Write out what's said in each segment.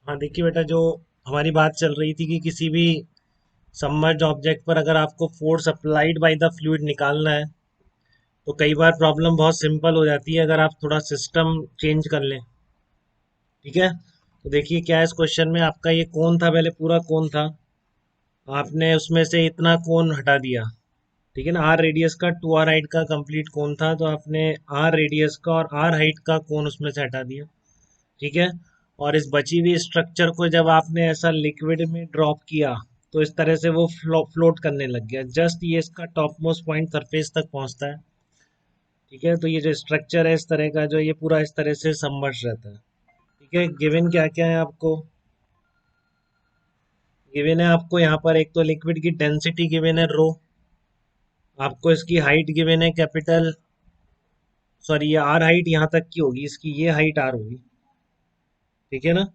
हाँ देखिए बेटा, जो हमारी बात चल रही थी कि किसी भी सबमर्ज ऑब्जेक्ट पर अगर आपको force applied by the fluid निकालना है, तो कई बार प्रॉब्लम बहुत सिंपल हो जाती है अगर आप थोड़ा सिस्टम चेंज कर लें। ठीक है, तो देखिए क्या है इस क्वेश्चन में। आपका ये कोन था, पहले पूरा कोन था, आपने उसमें से इतना कोन हटा दिया। ठीक है ना, आर रेडियस का 2 आर हाइट का कंप्लीट कोन था, तो आपने आर रेडियस का और आर हाइट का कोन उसमें से हटा दिया। ठीक है, और इस बची हुई स्ट्रक्चर को जब आपने ऐसा लिक्विड में ड्रॉप किया, तो इस तरह से वो फ्लोट करने लग गया। जस्ट ये इसका टॉप मोस्ट पॉइंट सरफेस तक पहुंचता है। ठीक है, तो ये जो स्ट्रक्चर है इस तरह का, जो ये पूरा इस तरह से सबमर्ज रहता है। ठीक है, गिवन क्या क्या है आपको। गिवन है आपको यहाँ पर एक तो लिक्विड की डेंसिटी गिवन है रो, आपको इसकी हाइट गिवन है कैपिटल, सॉरी ये आर हाइट यहाँ तक की होगी, इसकी ये हाइट आर होगी। ठीक है ना,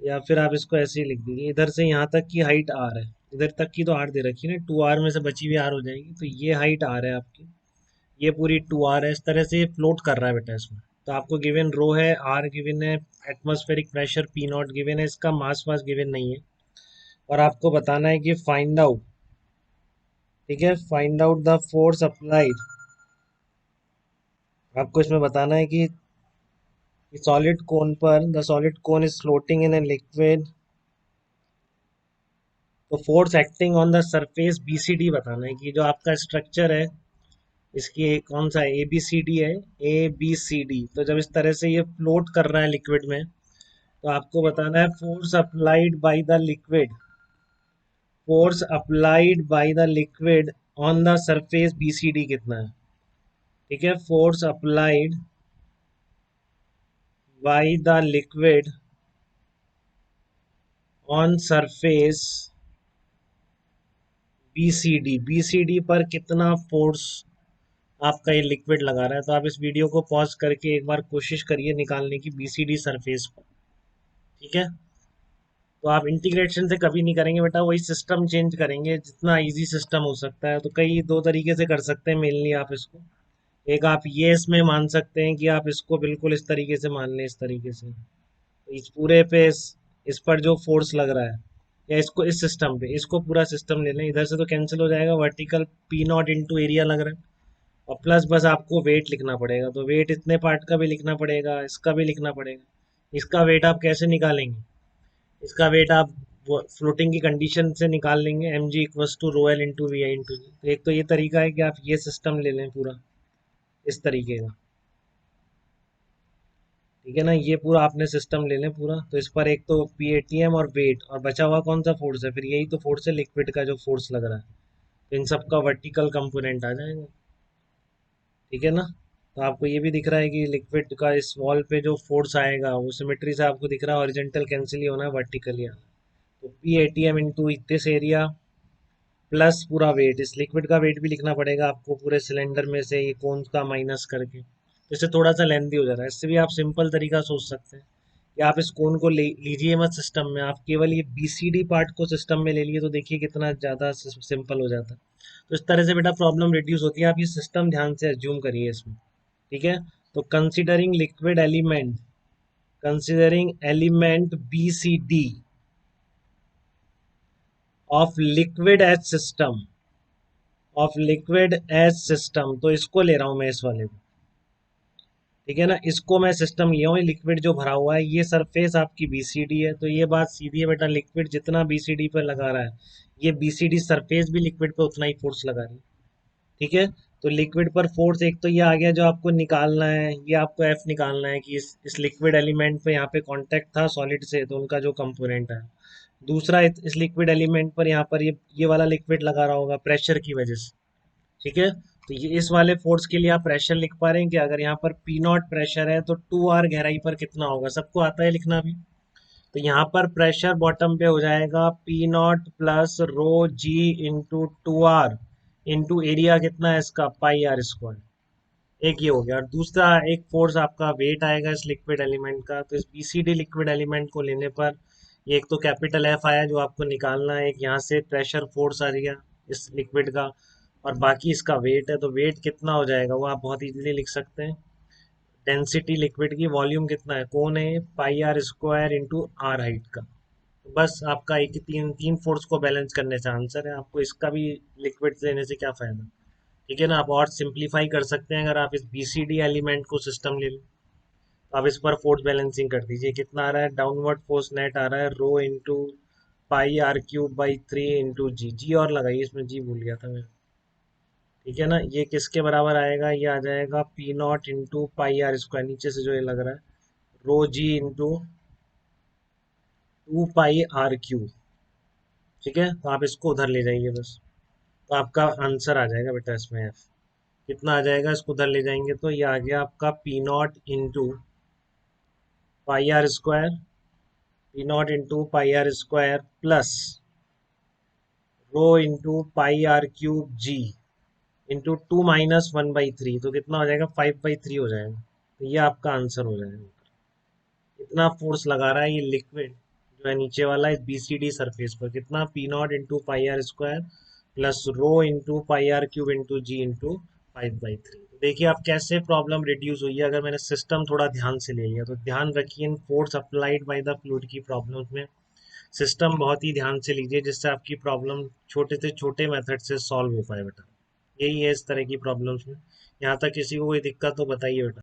या फिर आप इसको ऐसे ही लिख दीजिए, इधर से यहाँ तक की हाइट आर है। इधर तक की तो आर दे रखी है ना, 2 आर में से बची हुई आर हो जाएगी, तो ये हाइट आर है आपकी, ये पूरी 2 आर है। इस तरह से ये फ्लोट कर रहा है बेटा इसमें। तो आपको गिवन रो है, आर गिवन है, atmospheric pressure P not given है, इसका मास वास गिवन नहीं है। और आपको बताना है कि फाइंड आउट, ठीक है, find out the force applied. आपको इसमें बताना है कि सॉलिड कोन पर, the solid cone is floating in a liquid, तो force acting on the surface BCD बताना है कि जो आपका स्ट्रक्चर है इसकी कौन सा है, ए बी सी डी है, ए बी सी डी। तो जब इस तरह से ये फ्लोट कर रहा है लिक्विड में, तो आपको बताना है force applied by the liquid, force applied by the liquid on the surface BCD कितना है। ठीक है, force applied by the liquid on surface BCD, BCD पर कितना फोर्स आपका ये लिक्विड लगा रहा है। तो आप इस वीडियो को पॉज करके एक बार कोशिश करिए निकालने की बीसीडी सरफेस पर। ठीक है, तो आप इंटीग्रेशन से कभी नहीं करेंगे बेटा, वही सिस्टम चेंज करेंगे जितना इजी सिस्टम हो सकता है। तो कई दो तरीके से कर सकते हैं मेनली आप इसको। एक आप ये इसमें मान सकते हैं कि आप इसको बिल्कुल इस तरीके से मान लें, इस तरीके से, तो इस पूरे पे इस पर जो फोर्स लग रहा है, या इसको इस सिस्टम पे, इसको पूरा सिस्टम ले लें। इधर से तो कैंसिल हो जाएगा, vertical P naught into area लग रहा है, और प्लस बस आपको वेट लिखना पड़ेगा। तो वेट इतने पार्ट का भी लिखना पड़ेगा, इसका भी लिखना पड़ेगा। इसका वेट आप कैसे निकालेंगे, इसका वेट आप फ्लोटिंग की कंडीशन से निकाल लेंगे, M G equals to rho L into V I into G. तो एक तो ये तरीका है कि आप ये सिस्टम ले लें पूरा इस तरीके का। ठीक है ना, ये पूरा आपने सिस्टम ले लें पूरा। तो इस पर एक तो पी ए टी एम और वेट, और बचा हुआ कौन सा फोर्स है, फिर यही तो फोर्स है लिक्विड का जो फोर्स लग रहा है। तो इन सब का वर्टिकल कंपोनेंट आ जाएगा। ठीक है ना, तो आपको ये भी दिख रहा है कि लिक्विड का इस वॉल पे जो फोर्स आएगा वो सिमेट्री से आपको दिख रहा है, हॉरिजॉन्टल कैंसिल ही होना है, वर्टिकली आना है। तो P A T M into this area plus पूरा वेट, इस लिक्विड का वेट भी लिखना पड़ेगा आपको पूरे सिलेंडर में से, ये कौन का माइनस करके। तो इससे थोड़ा सा लेंथी हो जा रहा है, इससे भी आप सिंपल तरीका सोच सकते हैं कि आप इस कोन को लीजिए मत सिस्टम में, आप केवल ये बीसीडी पार्ट को सिस्टम में ले लिए, तो देखिए कितना ज़्यादा सिंपल हो जाता है। तो इस तरह से बेटा प्रॉब्लम रिड्यूस होती है। आप ये सिस्टम ध्यान से एज्यूम करिए इसमें। ठीक है, तो considering liquid element, considering element B C D of liquid as system, of liquid as system, तो इसको ले रहा हूं मैं इस वाले को। ठीक है ना, इसको मैं सिस्टम लिया हूँ, लिक्विड जो भरा हुआ है, ये सरफेस आपकी बीसीडी है। तो ये बात सीधी है बेटा, लिक्विड जितना बीसीडी पर लगा रहा है, ये बीसीडी सरफेस भी लिक्विड पे उतना ही फोर्स लगा रही है। ठीक है, तो लिक्विड पर फोर्स एक तो ये आ गया जो आपको निकालना है, ये आपको एफ निकालना है कि इस लिक्विड एलिमेंट पे यहाँ पे कांटेक्ट था सॉलिड से, तो उनका जो कंपोनेंट है। दूसरा इस लिक्विड एलिमेंट पर यहाँ पर ये वाला लिक्विड लगा रहा होगा प्रेशर की वजह से। ठीक है, तो ये इस वाले फोर्स के लिए आप प्रेशर लिख पा रहे हैं कि अगर यहाँ पर पी नॉट प्रेशर है तो 2 आर गहराई पर कितना होगा, सबको आता है लिखना भी। तो यहाँ पर प्रेशर बॉटम पे हो जाएगा P naught plus rho g into 2 R into area कितना है इसका, पाई आर स्क्वायर। एक ये हो गया, और दूसरा एक फोर्स आपका वेट आएगा इस लिक्विड एलिमेंट का। तो इस बीसीडी लिक्विड एलिमेंट को लेने पर ये एक तो कैपिटल एफ आया जो आपको निकालना है, एक यहाँ से प्रेशर फोर्स आ गया इस लिक्विड का, और बाकी इसका वेट है। तो वेट कितना हो जाएगा वो आप बहुत इजीली लिख सकते हैं, डेंसिटी लिक्विड की, वॉल्यूम कितना है, कौन है, pi R square into R height का। तो बस आपका एक ही तीन तीन फोर्स को बैलेंस करने से आंसर है, आपको इसका भी लिक्विड देने से क्या फायदा। ठीक है ना, आप और सिंप्लीफाई कर सकते हैं, अगर आप इस BCD एलिमेंट को सिस्टम ले लो तो आप इस पर फोर्स बैलेंसिंग कर दीजिए, कितना आ रहा है, डाउनवर्ड फोर्स नेट आ रहा है rho into pi R cube by 3 into G. G और लगाइए, इसमें जी भूल गया था मैं। ठीक है ना, ये किसके बराबर आएगा, ये आ जाएगा P naught into pi R square, नीचे से जो ये लग रहा है rho g into 2 pi R cube. ठीक है, तो आप इसको उधर ले जाइए बस, तो आपका आंसर आ जाएगा बेटा इसमें एफ। कितना आ जाएगा, इसको उधर ले जाएंगे तो ये आ गया आपका P naught into pi R square, P naught into pi R square plus rho into pi R cube g into 2 - 1/3, तो कितना हो जाएगा, 5/3 हो जाएगा। तो ये आपका आंसर हो जाएगा। इतना फोर्स लगा रहा है ये लिक्विड जो है नीचे वाला इस BCD सरफेस पर, कितना, P naught into pi R square plus rho into pi R cube into g into 5/3। देखिए आप कैसे प्रॉब्लम रिड्यूस हुई है, अगर मैंने सिस्टम थोड़ा ध्यान से ले लिया तो। ध्यान रखिए in force applied by the fluid की प्रॉब्लम्स में सिस्टम बहुत ही ध्यान से लीजिए, जिससे आपकी प्रॉब्लम छोटे से छोटे मेथड से सॉल्व हो पाए बेटा। यही है इस तरह की प्रॉब्लम्स में। यहाँ तक किसी को कोई दिक्कत तो बताइए बेटा।